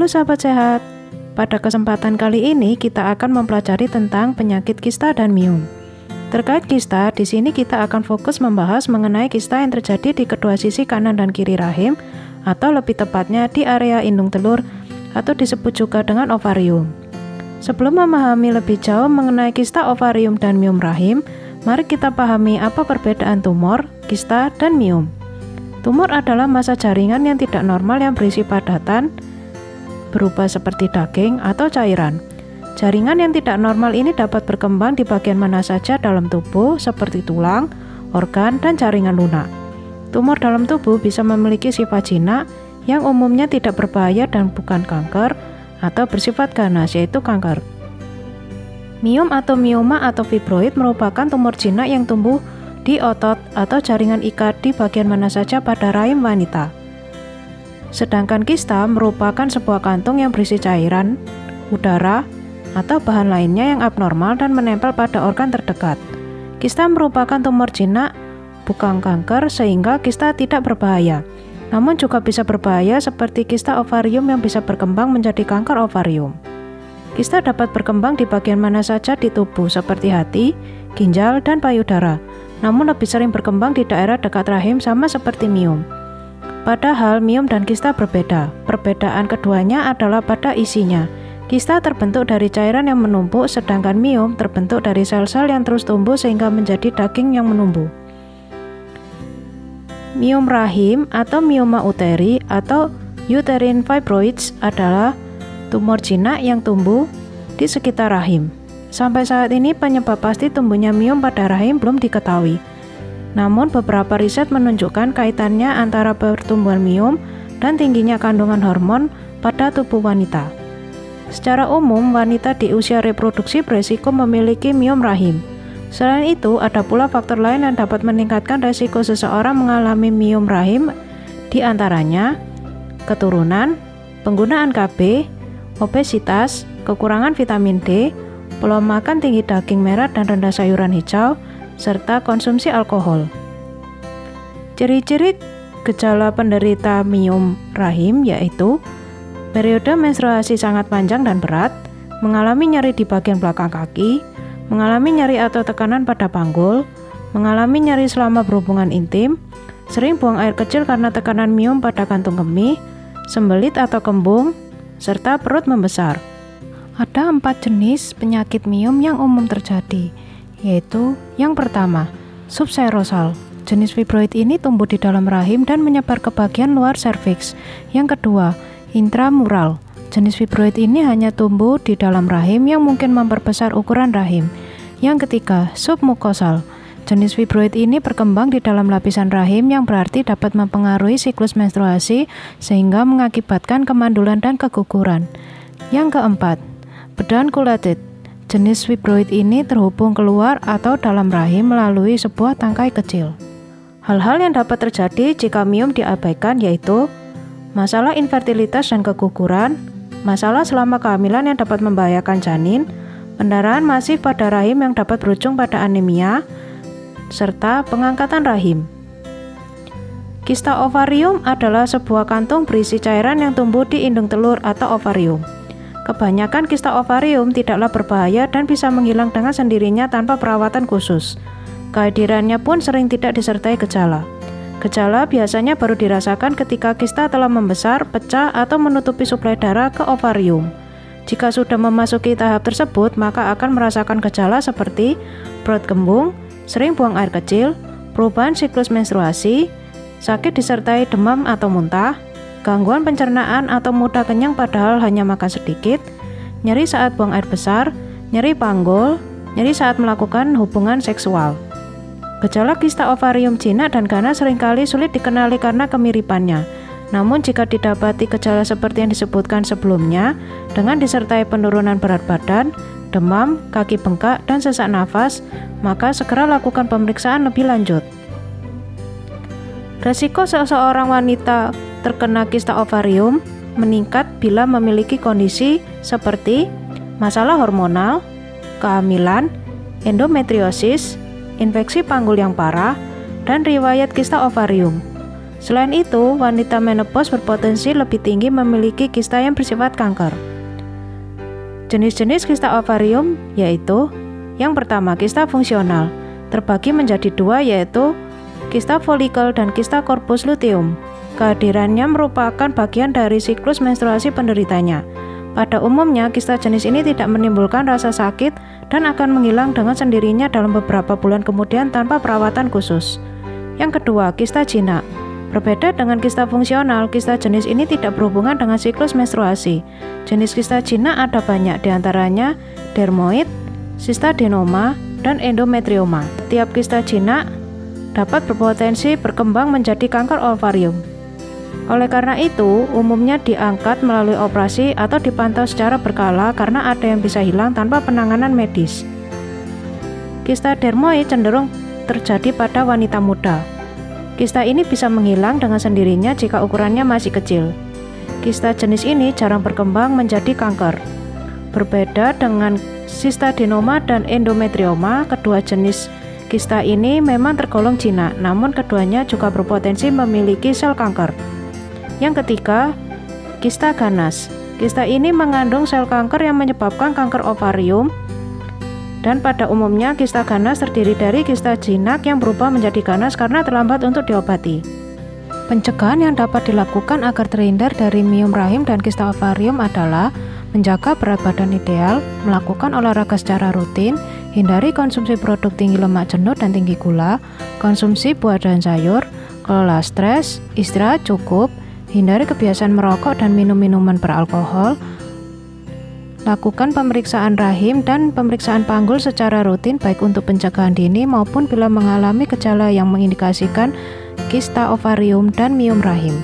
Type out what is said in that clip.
Halo sahabat sehat, pada kesempatan kali ini kita akan mempelajari tentang penyakit kista dan miom. Terkait kista, di sini kita akan fokus membahas mengenai kista yang terjadi di kedua sisi kanan dan kiri rahim, atau lebih tepatnya di area indung telur, atau disebut juga dengan ovarium. Sebelum memahami lebih jauh mengenai kista ovarium dan miom rahim, mari kita pahami apa perbedaan tumor, kista, dan miom. Tumor adalah massa jaringan yang tidak normal yang berisi padatan, berupa seperti daging atau cairan. Jaringan yang tidak normal ini dapat berkembang di bagian mana saja dalam tubuh seperti tulang, organ, dan jaringan lunak. Tumor dalam tubuh bisa memiliki sifat jinak yang umumnya tidak berbahaya dan bukan kanker atau bersifat ganas, yaitu kanker. Miom atau mioma atau fibroid merupakan tumor jinak yang tumbuh di otot atau jaringan ikat di bagian mana saja pada rahim wanita. Sedangkan kista merupakan sebuah kantung yang berisi cairan, udara, atau bahan lainnya yang abnormal dan menempel pada organ terdekat. Kista merupakan tumor jinak, bukan kanker, sehingga kista tidak berbahaya. Namun juga bisa berbahaya seperti kista ovarium yang bisa berkembang menjadi kanker ovarium. Kista dapat berkembang di bagian mana saja di tubuh seperti hati, ginjal, dan payudara. Namun lebih sering berkembang di daerah dekat rahim sama seperti miom. Padahal miom dan kista berbeda. Perbedaan keduanya adalah pada isinya. Kista terbentuk dari cairan yang menumpuk, sedangkan miom terbentuk dari sel-sel yang terus tumbuh sehingga menjadi daging yang menumbuh. Miom rahim atau mioma uteri atau uterine fibroids adalah tumor jinak yang tumbuh di sekitar rahim. Sampai saat ini penyebab pasti tumbuhnya miom pada rahim belum diketahui. Namun beberapa riset menunjukkan kaitannya antara pertumbuhan miom dan tingginya kandungan hormon pada tubuh wanita. Secara umum, wanita di usia reproduksi beresiko memiliki miom rahim. Selain itu, ada pula faktor lain yang dapat meningkatkan resiko seseorang mengalami miom rahim, di antaranya keturunan, penggunaan KB, obesitas, kekurangan vitamin D, pola makan tinggi daging merah dan rendah sayuran hijau, serta konsumsi alkohol. Ciri-ciri gejala penderita miom rahim yaitu periode menstruasi sangat panjang dan berat, mengalami nyeri di bagian belakang kaki, mengalami nyeri atau tekanan pada panggul, mengalami nyeri selama berhubungan intim, sering buang air kecil karena tekanan miom pada kantung kemih, sembelit atau kembung, serta perut membesar. Ada 4 jenis penyakit miom yang umum terjadi, yaitu yang pertama, subserosal. Jenis fibroid ini tumbuh di dalam rahim dan menyebar ke bagian luar serviks. Yang kedua, intramural. Jenis fibroid ini hanya tumbuh di dalam rahim yang mungkin memperbesar ukuran rahim. Yang ketiga, submukosal. Jenis fibroid ini berkembang di dalam lapisan rahim yang berarti dapat mempengaruhi siklus menstruasi sehingga mengakibatkan kemandulan dan keguguran. Yang keempat, pedunculated. Jenis fibroid ini terhubung keluar atau dalam rahim melalui sebuah tangkai kecil. Hal-hal yang dapat terjadi jika miom diabaikan yaitu masalah infertilitas dan keguguran, masalah selama kehamilan yang dapat membahayakan janin, pendarahan masif pada rahim yang dapat berujung pada anemia, serta pengangkatan rahim. Kista ovarium adalah sebuah kantung berisi cairan yang tumbuh di indung telur atau ovarium. Kebanyakan kista ovarium tidaklah berbahaya dan bisa menghilang dengan sendirinya tanpa perawatan khusus. Kehadirannya pun sering tidak disertai gejala. Gejala biasanya baru dirasakan ketika kista telah membesar, pecah, atau menutupi suplai darah ke ovarium. Jika sudah memasuki tahap tersebut, maka akan merasakan gejala seperti perut kembung, sering buang air kecil, perubahan siklus menstruasi, sakit disertai demam atau muntah, gangguan pencernaan atau mudah kenyang padahal hanya makan sedikit, nyeri saat buang air besar, nyeri panggul, nyeri saat melakukan hubungan seksual. Gejala kista ovarium jinak dan ganas seringkali sulit dikenali karena kemiripannya. Namun jika didapati gejala seperti yang disebutkan sebelumnya, dengan disertai penurunan berat badan, demam, kaki bengkak, dan sesak nafas, maka segera lakukan pemeriksaan lebih lanjut. Resiko seseorang wanita terkena kista ovarium meningkat bila memiliki kondisi seperti masalah hormonal, kehamilan, endometriosis, infeksi panggul yang parah, dan riwayat kista ovarium. Selain itu, wanita menopause berpotensi lebih tinggi memiliki kista yang bersifat kanker. Jenis-jenis kista ovarium yaitu: yang pertama, kista fungsional, terbagi menjadi dua, yaitu kista folikel dan kista corpus luteum. Kehadirannya merupakan bagian dari siklus menstruasi penderitanya. Pada umumnya, kista jenis ini tidak menimbulkan rasa sakit dan akan menghilang dengan sendirinya dalam beberapa bulan kemudian tanpa perawatan khusus. Yang kedua, kista jinak. Berbeda dengan kista fungsional, kista jenis ini tidak berhubungan dengan siklus menstruasi. Jenis kista jinak ada banyak, diantaranya dermoid, sistadenoma, dan endometrioma. Tiap kista jinak dapat berpotensi berkembang menjadi kanker ovarium. Oleh karena itu, umumnya diangkat melalui operasi atau dipantau secara berkala karena ada yang bisa hilang tanpa penanganan medis. Kista dermoid cenderung terjadi pada wanita muda. Kista ini bisa menghilang dengan sendirinya jika ukurannya masih kecil. Kista jenis ini jarang berkembang menjadi kanker. Berbeda dengan sistadenoma dan endometrioma, kedua jenis kista ini memang tergolong jinak, namun keduanya juga berpotensi memiliki sel kanker. Yang ketiga, kista ganas. Kista ini mengandung sel kanker yang menyebabkan kanker ovarium, dan pada umumnya kista ganas terdiri dari kista jinak yang berubah menjadi ganas karena terlambat untuk diobati. Pencegahan yang dapat dilakukan agar terhindar dari miom rahim dan kista ovarium adalah menjaga berat badan ideal, melakukan olahraga secara rutin, hindari konsumsi produk tinggi lemak jenuh dan tinggi gula, konsumsi buah dan sayur, kelola stres, istirahat cukup, hindari kebiasaan merokok dan minum minuman beralkohol, lakukan pemeriksaan rahim dan pemeriksaan panggul secara rutin baik untuk pencegahan dini maupun bila mengalami gejala yang mengindikasikan kista ovarium dan miom rahim.